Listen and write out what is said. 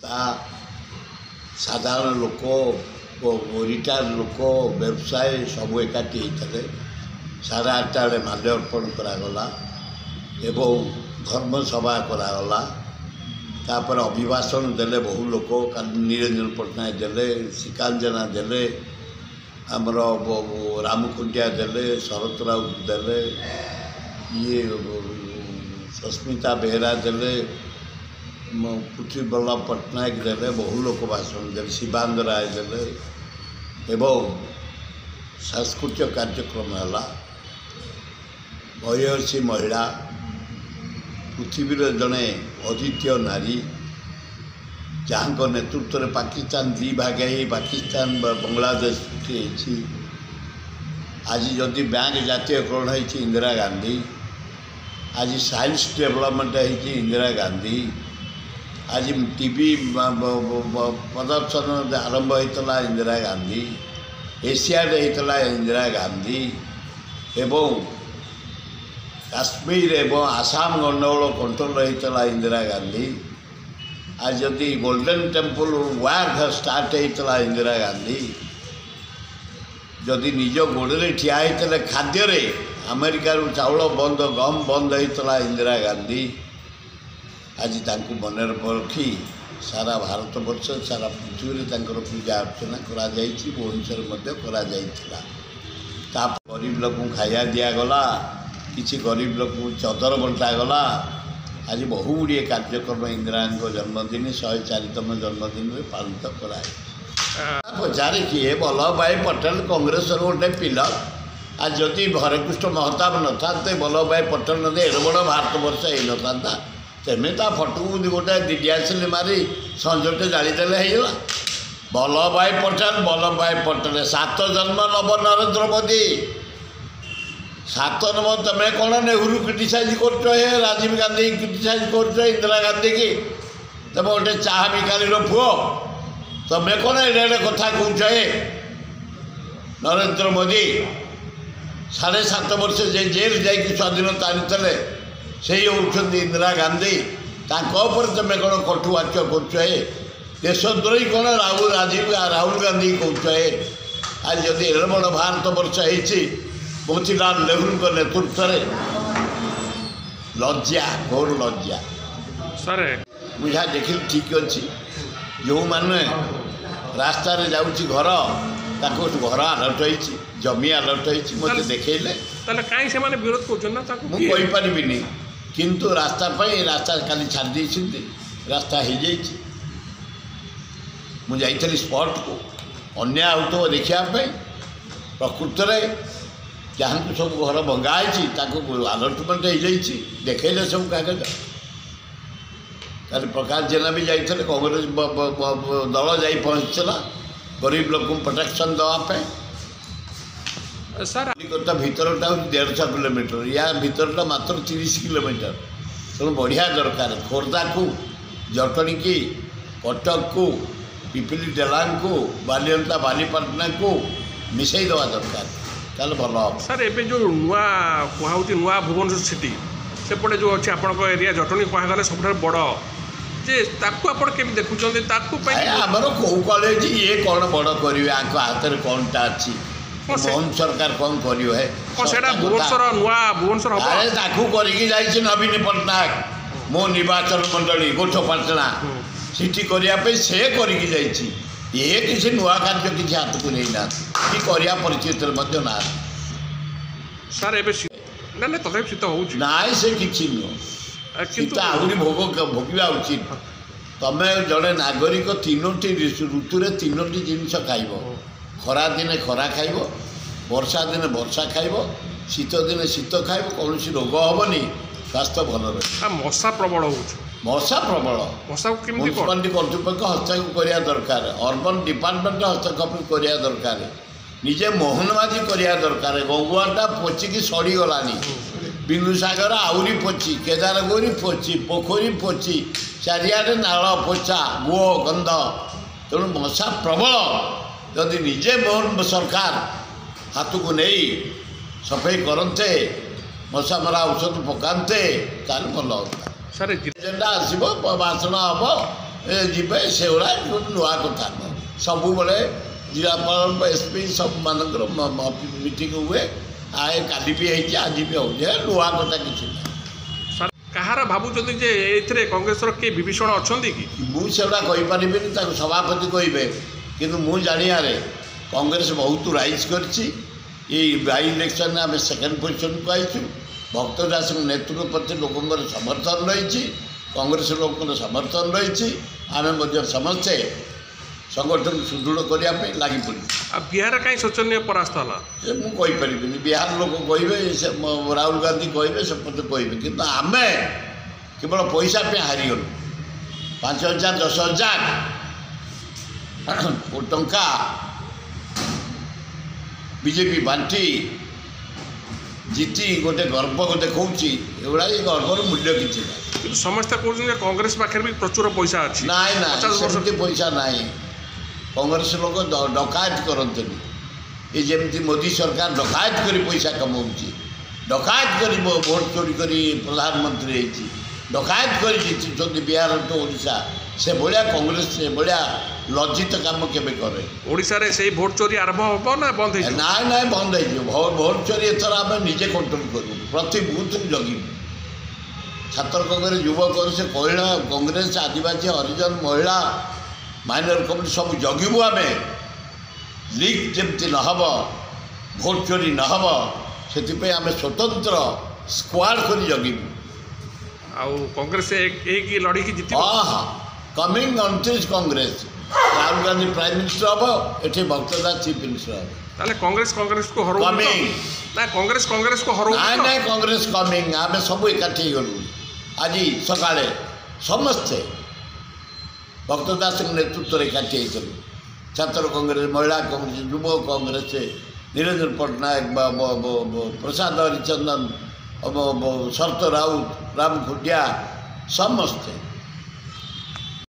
ता साधारण लोक रिटायर लोक व्यवसाय सब एकाठी होते 8:30 बेले माल्यार्पण करागला एवं धर्मसभा करागला तापर अभिभाषण देले बहु लोक निरंजन पट्टनायक देले श्रीकांत जेना देले आमर रामकुंडिया देले शरत राउत देले ये सस्मिता बेहरा देले पृथ्वी बल्लभ पट्टनायक देले बहु लोक भाषण देले शिवानंद राय देले एवं सांस्कृतिक कार्यक्रम है भयसी महिला पृथ्वी जड़े अद्वितीय नारी जहाँ नेतृत्व में पाकिस्तान दी भाग पाकिस्तान बांग्लादेश सृष्टि आज जदि बैंक जातीयकरण हो इंदिरा गांधी आज साइंस डेवलपमेंट हो इंदिरा गांधी आज टीवी प्रदर्शन आरंभ होता इंदिरा गांधी एशियाड होता इंदिरा गांधी एवं काश्मीर एवं आसाम गंडगोल कंट्रोल होता इंदिरा गांधी आज जदि गोल्डन टेम्पल वार स्टार्ट होता इंदिरा गांधी जदि निज गोड़े ठिया होते खाद्य अमेरिकार चाउल बंद गम बंद होता इंदिरा गांधी आज तांको मन रखी सारा भारत वर्ष सारा पृथ्वी पूजा अर्चना भुवनेश्वर गरीब लोक खाया दिगला किसी गरीब लोक चदर बंटागला आज बहु गुड़े कार्यक्रम इंदिरा जन्मदिन 104तम जन्मदिन में पालित कराए पचारे किए वल्लभ भाई पटेल कांग्रेस गोटे पिलर आज जदि हरेकृष्ण महताब न था वल्लभ भाई पटेल नदी एड बड़ भारत वर्ष हो ना तेमें ता फटो गोटे दिडियासिल मारी संजटे जालीदेले होगा वल्लभ भाई पटेल 7 जन्म नव नरेंद्र मोदी 7 नंबर तुम्हें कौन नेहरू क्रिटिसाइज कर राजीव गांधी क्रिटिसाइज कर इंदिरा गांधी की तुम गोटे चाह बिकारी पुओ तुम्हें कौन एडे कथा कह नरेंद्र मोदी 7.5 वर्ष जेल जा स्वाधीनता आनी से होती इंदिरा गांधी तापर तुम्हें कौन कटुवाक्य कर देशद्रोही कौन राहुल गांधी कह आज जदि एड बड़ भारत वर्ष हो मोतीलाल नेहरू नेतृत्व लज्जा घोर लज्जा सर मुझे देखिल ठीक अच्छी जो मैंने रास्ता जाऊँगी घर ताको घर आलर्ट हो जमी आलर्ट हो मत देखले विरोध करनी किंतु रास्ता रास्ता काली छाड़ी रास्ता हो जाइए मुझे स्पॉट को अन्याय हो देखापी प्रकृत में जहाँ सब घर भंगाई आलर्टमेंट हो देखले सब कागज कल प्रकाश जेना भी जाते कांग्रेस दल जा पहुँचला गरीब लोक प्रोटेक्शन देवाई कलिकता भितरटा 150 किलोमीटर या भितरटा मात्र 30 किलोमीटर तेणु बढ़िया दरकार खोर्धा को जटणी की कटक को पिपिली डेलांग को बालियंता बालीपाटना को मिसई देवा दरकार ताल भल हम सर एबे जो नुआ कहूँ नुआ भुवनेश्वर सिटी सेपटे जो अच्छे आप एरिया जटणी कहगले सब बड़ जे ताकू आपण केमी देखुछन आमर कौ कॉलेज ये कौन बड़ करेंगे आंख हाथ में कौनटा अच्छी मोहन सरकार कौन करियो है भुवनेश्वर नुआ भुवनेश्वर अरे ताकू करके जाइए नवीन पट्टनायक मो निर्वाचन मंडली गोठपाटना सीटी करने से करके जाइए ये किसी नुआ कार्य किसी हाथ को नहीं ना कि करने परिस्थिति ना सर एबे ना तथा शीत हो नाई से किसी नुह शीत आहरी भोगवा उचित तुम जड़े नागरिक 3टी ऋतु 3टी जिनस खाइब खरा दिने खरा खाइब वर्षा दिने वर्षा खाइब शीत दिने शीत खाइब कौन रोग हेनी स्वास्थ्य भल रही मशा प्रबल मशा प्रबल म्यूनिसिपालिटी कर्तृपक्ष हस्तक्षेप करने दरकार अर्बन डिपार्टमेंट हस्तक्षेप करने दरकार निजे मोहनबाजी करने दरकार गंगुआटा पचिकी सड़ी गलानी बिंदुसागर आहरी पची केदारगौरी पची पोखरी पची चारिआडे नाल पोचा गुह गंध तेणु मशा प्रबल जदि निजे मोहन सरकार हाथ को नहीं सफाई करते मशा मरा औषध पकाते ताल भल होता सर एजेंडा आसब भाषण हम ଯିବେ ସେଗୁଡ଼ା ନୂଆ କଥା ନୁହଁ। ସବୁବେଳେ ଜିଲ୍ଲାପାଳ ଏସ୍ପି ସବୁମାନଙ୍କର ମିଟିଂ ହୁଏ। କାଲି ବି ହେଇଛି, ଆଜି ବି ହେଉଛି, ନୂଆ କଥା କିଛି ନାହିଁ। କାହାର ଭାବୁଛନ୍ତି ଯେ ଏଥିରେ କଂଗ୍ରେସର କିଏ ବିଭୀଷଣ ଅଛନ୍ତି କି? ମୁଁ ସେଗୁଡ଼ା କହିପାରିବିନି, ତାକୁ ସଭାପତି କହିବେ। କିନ୍ତୁ ମୁଁ ଜାଣିବାରେ କଂଗ୍ରେସ ବହୁତ ରାଇଜ୍ କରିଛି। ଏଇ ବାଇ ଇଲେକ୍ସନରେ ଆମେ ସେକେଣ୍ଡ ପୋଜିସନ୍କୁ ଆଇଛୁ। ଭକ୍ତ ଦାସଙ୍କ ନେତୃତ୍ୱ ପ୍ରତି ଲୋକଙ୍କର ସମର୍ଥନ ରହିଛି, କଂଗ୍ରେସ ଲୋକଙ୍କର ସମର୍ଥନ ରହିଛି। ଆମେ ମଧ୍ୟ ସମସ୍ତେ ସଂଗଠନ ସୁଦୃଢ଼ କରିବା ପାଇଁ ଲାଗି ପଡ଼ିଛୁ। ଆଉ ବିହାର କାହିଁ ଶୋଚନୀୟ ପରାସ୍ତ ହେଲା? ସେ ମୁଁ କହିପାରିବିନି, ବିହାର ଲୋକ କହିବେ, ସେ ରାହୁଲ ଗାନ୍ଧୀ କହିବେ, ସେ ମୋତେ କହିବେ। କିନ୍ତୁ ଆମେ କେବଳ ପଇସା ପାଇଁ ହାରିଗଲୁ। 5,000 10,000 ଟଙ୍କା ବିଜେପି ବାଣ୍ଟି ଜିତି ଗୋଟେ ଗର୍ବ ଦେଖାଉଛି। ଏଗୁଡ଼ା ଏ ଗର୍ବର ମୂଲ୍ୟ କିଛି ନାହିଁ। କିନ୍ତୁ ସମସ୍ତେ କହୁଛନ୍ତି ଯେ କଂଗ୍ରେସ ପାଖରେ ବି ପ୍ରଚୁର ପଇସା ଅଛି। ନାଇଁ ନାଇଁ, ସେମିତି ପଇସା ନାହିଁ। କଂଗ୍ରେସ ଲୋକ ଡକାୟତ କରନ୍ତିନି। ଏ ଯେମିତି ମୋଦି ସରକାର ଡକାୟତ କରି ପଇସା କମାଉଛି, ଡକାୟତ କରି ଭୋଟ ଚୋରି କରି ପ୍ରଧାନମନ୍ତ୍ରୀ ହେଇଛି, ଡକାୟତ କରି ଜିତିଛନ୍ତି ବିହାର ଟୁ ଓଡ଼ିଶା। ସେଭଳିଆ କଂଗ୍ରେସ ସେଭଳିଆ ଲଜ୍ଜିତ କାମ କେବେ କରେ? ଓଡ଼ିଶାରେ ସେଇ ଭୋଟ ଚୋରି ଆରମ୍ଭ ହେବ ନା ବନ୍ଦ ହେଇଯିବ? ନାଇଁ ନାଇଁ, ବନ୍ଦ ହେଇଯିବ। ଭୋଟ ଚୋରି ଏଥର ଆମେ ନିଜେ କଣ୍ଟ୍ରୋଲ କରିବୁ, ପ୍ରତି ବୁଥକୁ ଜଗିବୁ। ଛାତ୍ର କଂଗ୍ରେସ, ଯୁବ କଂଗ୍ରେସ, ମହିଳା କଂଗ୍ରେସ, ଆଦିବାସୀ, ହରିଜନ, ମହିଳା, ମାଇନର କମ୍ୟୁନିଟି ସବୁ ଜଗିବୁ ଆମେ। ଲିକ୍ ଯେମିତି ନ ହେବ, ଭୋଟ ଚୋରି ନ ହେବ, ସେଥିପାଇଁ ଆମେ ସ୍ୱତନ୍ତ୍ର ସ୍କ୍ୱାଡ୍ କରି ଜଗିବୁ। ଆଉ କଂଗ୍ରେସ ହେଇକି ଲଢ଼ିକି ଜିତିବ? ହଁ, coming 29 Congress. Rahul Gandhi Prime minister ହେବ, ଏଠି ଭକ୍ତ ଦାସ ଚିଫ୍ ମିନିଷ୍ଟର ହେବ। ତାହେଲେ କଂଗ୍ରେସକୁ ହରଉ କମିଂ। ନା କଂଗ୍ରେସକୁ ହରଉ? ନାଇଁ ନାଇଁ, କଂଗ୍ରେସ କମିଂ। ଆମେ ସବୁ ଏକାଠି ହେଇଗଲୁ। ଆଜି ସକାଳେ ସମସ୍ତେ ଭକ୍ତ ଦାସଙ୍କ ନେତୃତ୍ୱରେ ଏକାଠି ହେଇଥିଲୁ। ଛାତ୍ର କଂଗ୍ରେସ, ମହିଳା କଂଗ୍ରେସ, ଯୁବ କଂଗ୍ରେସ, ନିରଞ୍ଜନ ପଟ୍ଟନାୟକ, ପ୍ରସାଦ ହରିଚନ୍ଦନ, ଶରତ ରାଉତ, ରାମ ଖୁଣ୍ଟିଆ, ସମସ୍ତେ